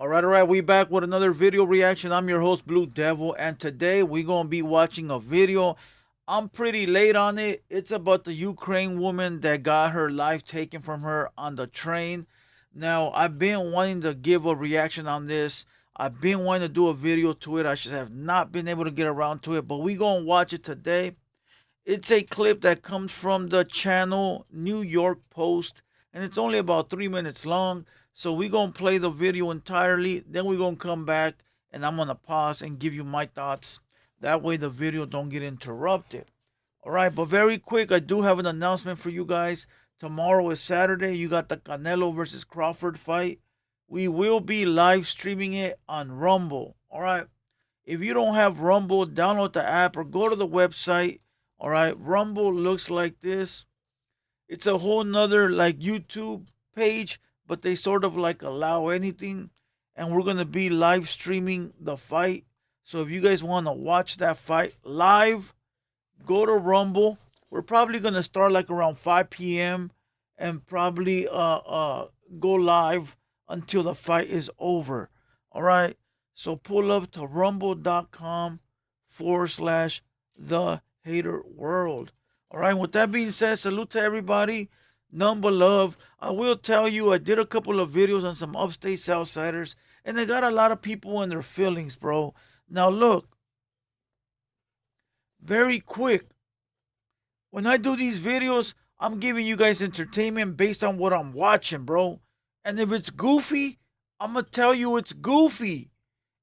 All right, we back with another video reaction. I'm your host, Blue Devil, and today we gonna be watching a video. I'm pretty late on it. It's about the Ukraine woman that got her life taken from her on the train. Now, I've been wanting to give a reaction on this. I've been wanting to do a video to it. I just have not been able to get around to it, but we gonna watch it today. It's a clip that comes from the channel New York Post, and it's only about 3 minutes long. So we're going to play the video entirely. Then we're going to come back, and I'm going to pause and give you my thoughts. That way the video don't get interrupted. All right, but very quick, I do have an announcement for you guys. Tomorrow is Saturday. You got the Canelo versus Crawford fight. We will be live streaming it on Rumble. All right. If you don't have Rumble, download the app or go to the website. All right, Rumble looks like this. It's a whole nother like YouTube page, but they sort of like allow anything. And we're gonna be live streaming the fight. So if you guys want to watch that fight live, go to Rumble. We're probably gonna start like around 5 p.m. and probably go live until the fight is over. All right. So pull up to rumble.com/the hater world. All right. With that being said, salute to everybody. Number love. I will tell you, I did a couple of videos on some upstate Southsiders, and they got a lot of people in their feelings, bro. Now look, very quick. When I do these videos, I'm giving you guys entertainment based on what I'm watching, bro. And if it's goofy, I'm gonna tell you it's goofy.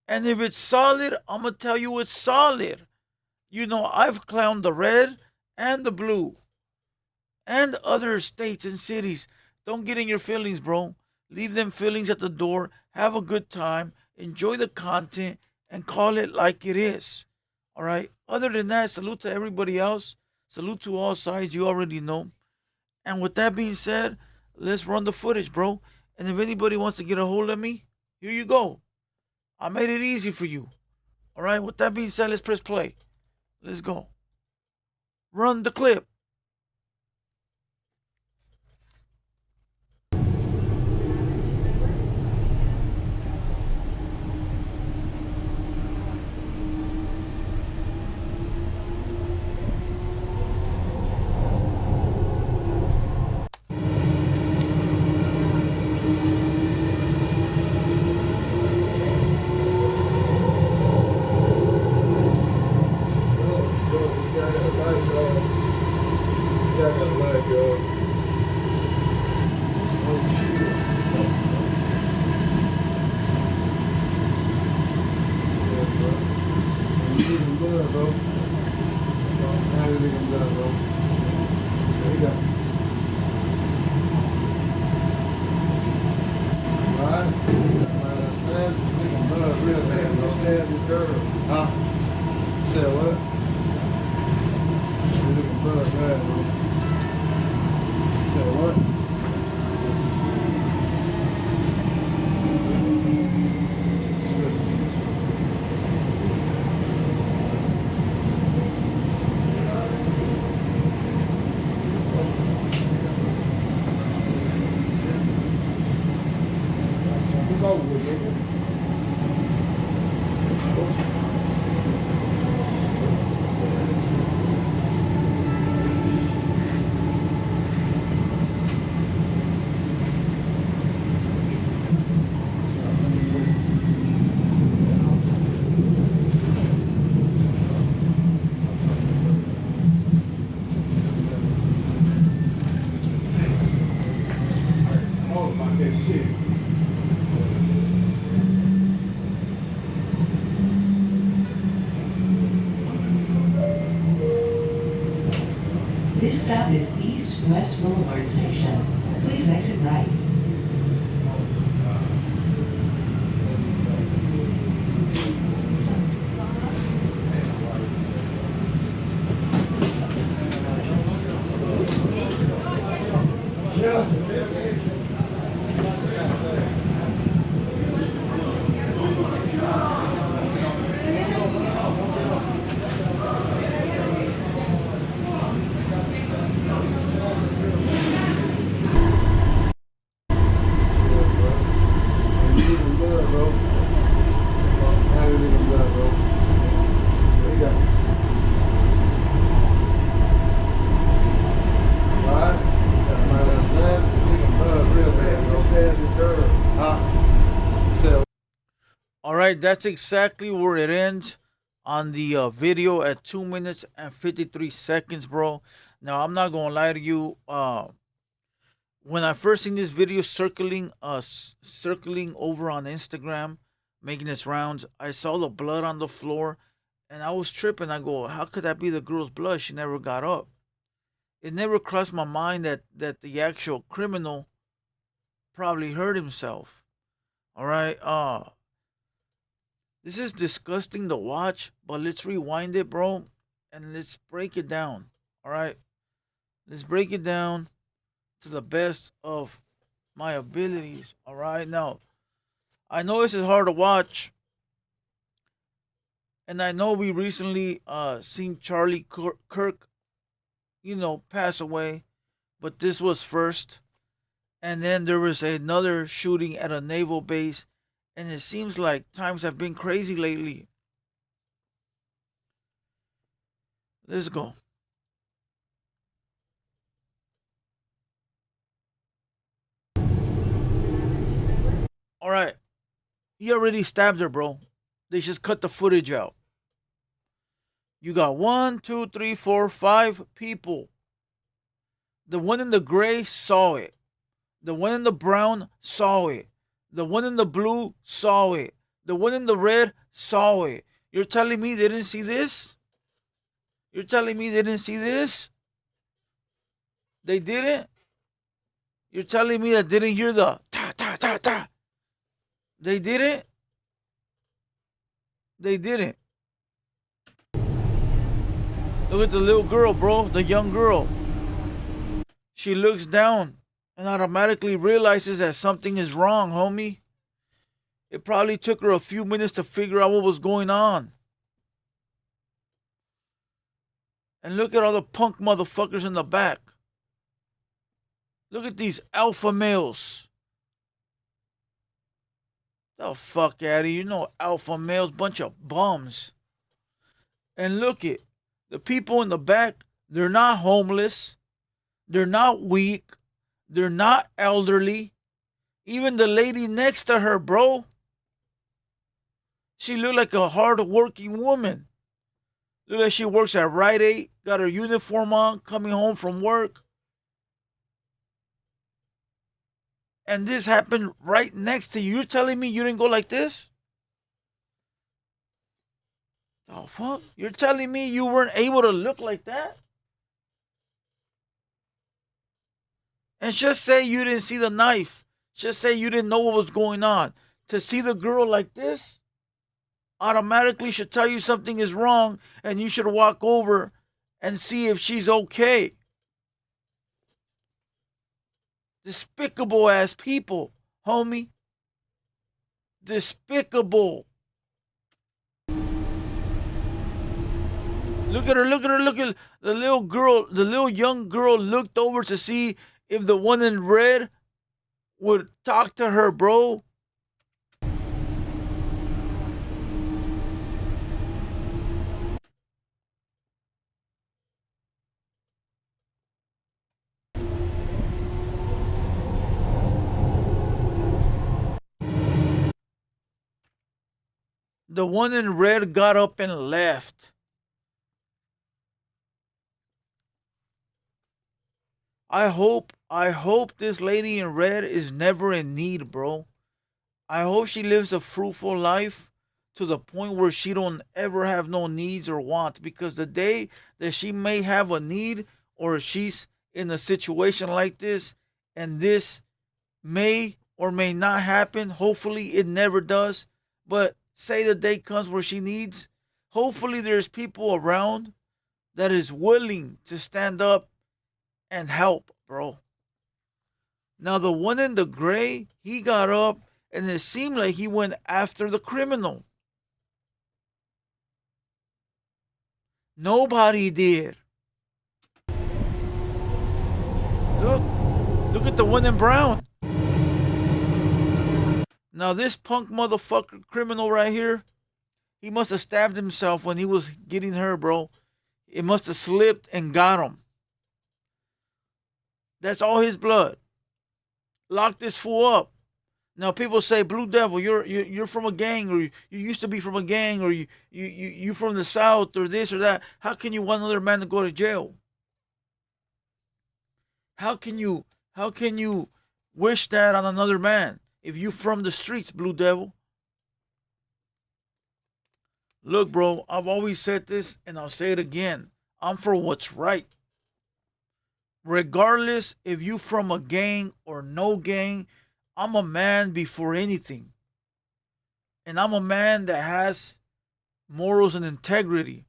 And if it's solid, I'm gonna tell you it's solid. You know, I've clowned the red and the blue and other states and cities. Don't get in your feelings, bro. Leave them feelings at the door. Have a good time. Enjoy the content and call it like it is. All right. Other than that, salute to everybody else. Salute to all sides. You already know. And with that being said, let's run the footage, bro. And if anybody wants to get a hold of me, here you go. I made it easy for you. All right. With that being said, let's press play. Let's go. Run the clip. Huh? Say what? You looking bad, bro. Say what? It's over with, nigga. All about that shit. This stop is East West Boulevard Station. Please exit right. you good, bro. Everything good, bro. There you go. Alright? Got my left left. Thinking blood real bad, bro. Bad as dirt. Huh? So, All right, that's exactly where it ends on the video at 2 minutes and 53 seconds, bro. Now, I'm not going to lie to you. When I first seen this video circling over on Instagram, making its rounds, I saw the blood on the floor and I was tripping. I go, how could that be the girl's blood? She never got up. It never crossed my mind that the actual criminal probably hurt himself. All right. This is disgusting to watch, but let's rewind it, bro, and let's break it down. All right. Let's break it down to the best of my abilities. All right. Now, I know this is hard to watch, and I know we recently seen Charlie Kirk, pass away, but this was first. And then there was another shooting at a naval base, and it seems like times have been crazy lately. Let's go. All right. He already stabbed her, bro. They just cut the footage out. You got 1, 2, 3, 4, 5 people. The one in the gray saw it. The one in the brown saw it. The one in the blue saw it. The one in the red saw it. You're telling me they didn't see this? You're telling me they didn't see this? They didn't? You're telling me that they didn't hear the ta ta ta ta? They didn't? They didn't. Look at the little girl, bro. The young girl. She looks down and automatically realizes that something is wrong, homie. It probably took her a few minutes to figure out what was going on. And look at all the punk motherfuckers in the back. Look at these alpha males. The fuck out of here. You know alpha males, bunch of bums. And look it. The people in the back, they're not homeless. They're not weak. They're not elderly. Even the lady next to her, bro. She looked like a hard-working woman. Look like she works at Rite Aid, got her uniform on, coming home from work. And this happened right next to you. You're telling me you didn't go like this? Oh, fuck. You're telling me you weren't able to look like that? And just say you didn't see the knife. Just say you didn't know what was going on. To see the girl like this automatically should tell you something is wrong and you should walk over and see if she's okay. Despicable ass people, homie. Despicable. Look at her, look at her, look at the little girl. The little young girl looked over to see if the one in red would talk to her, bro. The one in red got up and left. I hope this lady in red is never in need, bro. I hope she lives a fruitful life to the point where she don't ever have no needs or wants, because the day that she may have a need or she's in a situation like this and this may or may not happen, hopefully it never does, but say the day comes where she needs, hopefully there's people around that is willing to stand up and help, bro. Now the one in the gray, he got up and it seemed like he went after the criminal. Nobody did. Look at the one in brown. Now this punk motherfucker criminal right here, he must have stabbed himself when he was getting her, bro. It must have slipped and got him. That's all his blood. Lock this fool up. Now people say, Blue Devil, you're from a gang, or you used to be from a gang, or you from the South, or this or that. How can you want another man to go to jail? How can you wish that on another man if you from the streets, Blue Devil? Look, bro, I've always said this and I'll say it again. I'm for what's right. Regardless if you from a gang or no gang, I'm a man before anything. And I'm a man that has morals and integrity.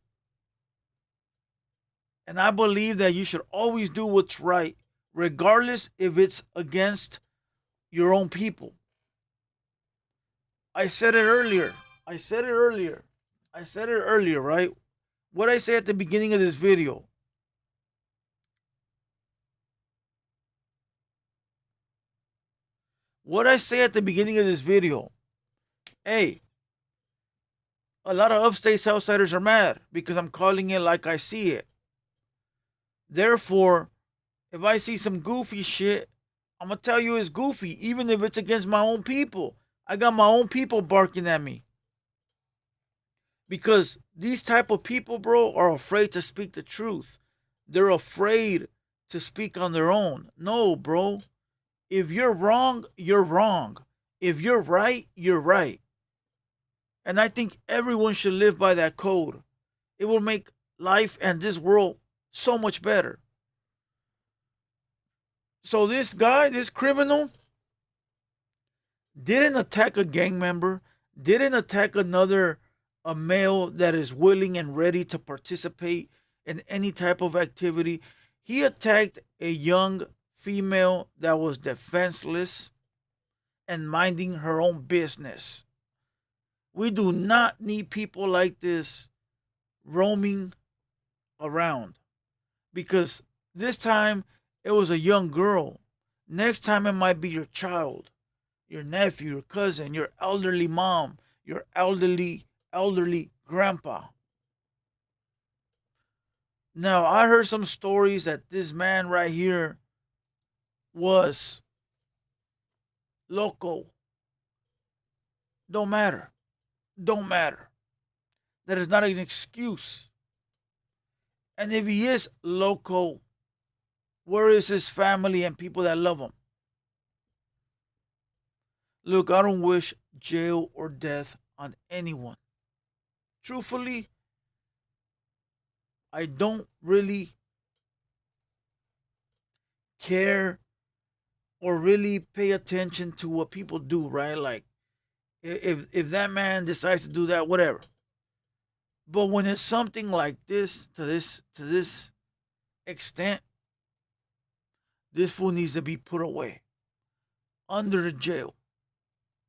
And I believe that you should always do what's right, regardless if it's against your own people. I said it earlier. I said it earlier, right? What I said at the beginning of this video. What I say at the beginning of this video. Hey, a lot of upstate Southsiders are mad because I'm calling it like I see it. Therefore, if I see some goofy shit, I'm going to tell you it's goofy, even if it's against my own people. I got my own people barking at me. Because these type of people, bro, are afraid to speak the truth. They're afraid to speak on their own. No, bro. If you're wrong, you're wrong. If you're right, you're right. And I think everyone should live by that code. It will make life and this world so much better. So this guy, this criminal, didn't attack a gang member, didn't attack a male that is willing and ready to participate in any type of activity. He attacked a young female that was defenseless and minding her own business. We do not need people like this roaming around, because this time it was a young girl. Next time it might be your child, your nephew, your cousin, your elderly mom, your elderly grandpa. Now, I heard some stories that this man right here was loco. Don't matter. Don't matter. That is not an excuse. And if he is loco, where is his family and people that love him? Look, I don't wish jail or death on anyone. Truthfully, I don't really care or really pay attention to what people do, right? Like, if that man decides to do that, whatever. But when it's something like this, to this extent, this fool needs to be put away under the jail.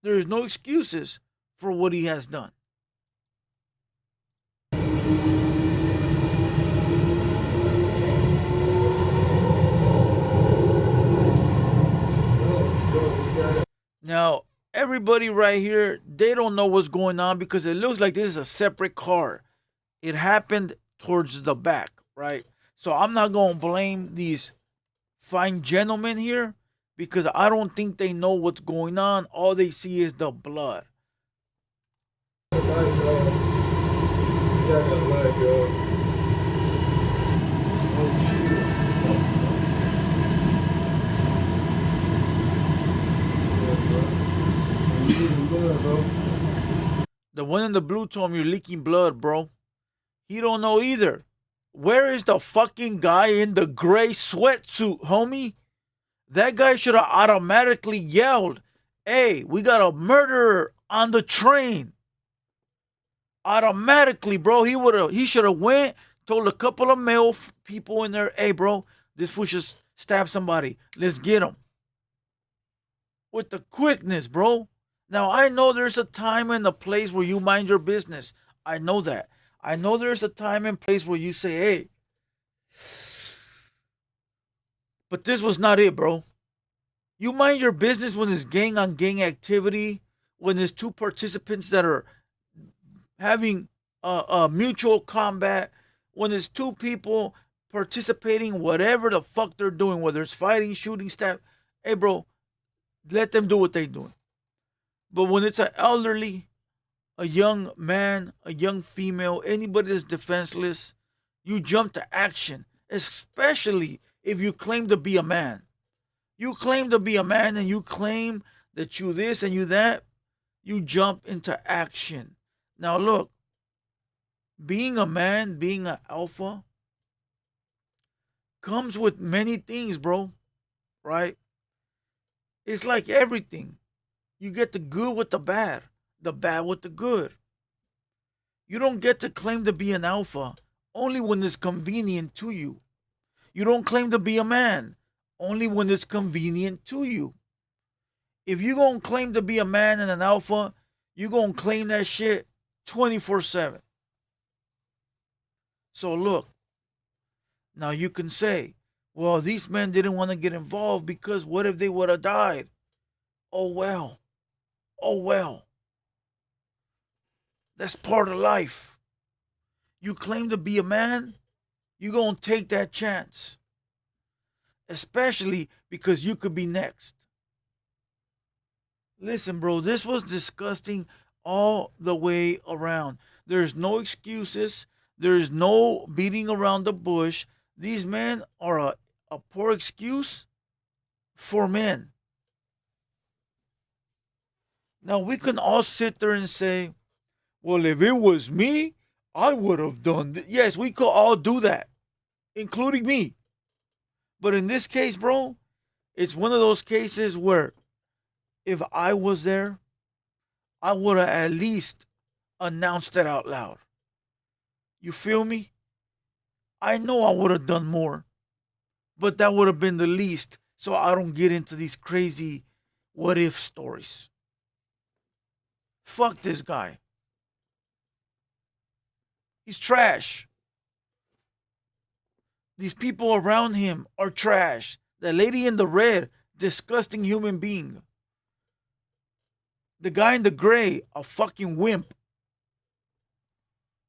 There is no excuses for what he has done. Now, everybody right here, they don't know what's going on because it looks like this is a separate car. It happened towards the back, right? So I'm not going to blame these fine gentlemen here because I don't think they know what's going on. All they see is the blood. The one in the blue told me you're leaking blood, bro. He don't know either. Where is the fucking guy in the gray sweatsuit, homie? That guy should have automatically yelled, "Hey, we got a murderer on the train." Automatically, bro. He should have went, told a couple of male people in there, "Hey, bro, this fool just stabbed somebody. Let's get him." With the quickness, bro. Now, I know there's a time and a place where you mind your business. I know that. I know there's a time and place where you say, "Hey." But this was not it, bro. You mind your business when it's gang on gang activity, when there's two participants that are having a mutual combat, when there's two people participating, whatever the fuck they're doing, whether it's fighting, shooting, stab, hey, bro, let them do what they're doing. But when it's an elderly, a young man, a young female, anybody that's defenseless, you jump to action, especially if you claim to be a man. You claim to be a man and you claim that you this and you that, you jump into action. Now, look, being a man, being an alpha, comes with many things, bro, right? It's like everything. You get the good with the bad with the good. You don't get to claim to be an alpha only when it's convenient to you. You don't claim to be a man only when it's convenient to you. If you're going to claim to be a man and an alpha, you're going to claim that shit 24/7. So look, now you can say, well, these men didn't want to get involved because what if they would have died? Oh well. Oh well. That's part of life. You claim to be a man, you're going to take that chance. Especially because you could be next. Listen, bro, this was disgusting all the way around. There's no excuses. There's no beating around the bush. These men are a poor excuse for men. Now, we can all sit there and say, well, if it was me, I would have done this. Yes, we could all do that, including me. But in this case, bro, it's one of those cases where if I was there, I would have at least announced it out loud. You feel me? I know I would have done more, but that would have been the least so I don't get into these crazy what if stories. Fuck this guy. He's trash. These people around him are trash. The lady in the red, disgusting human being. The guy in the gray, a fucking wimp.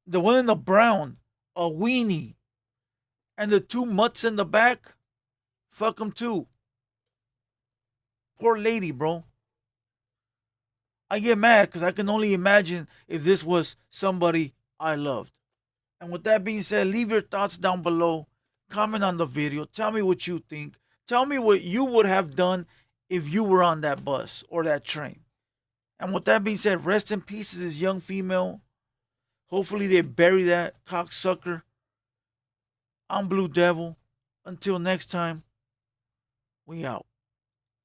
The one in the brown, a weenie. And the two mutts in the back, fuck them too. Poor lady, bro. I get mad because I can only imagine if this was somebody I loved. And with that being said, leave your thoughts down below. Comment on the video. Tell me what you think. Tell me what you would have done if you were on that bus or that train. And with that being said, rest in peace to this young female. Hopefully they bury that cocksucker. I'm Blue Devil. Until next time, we out.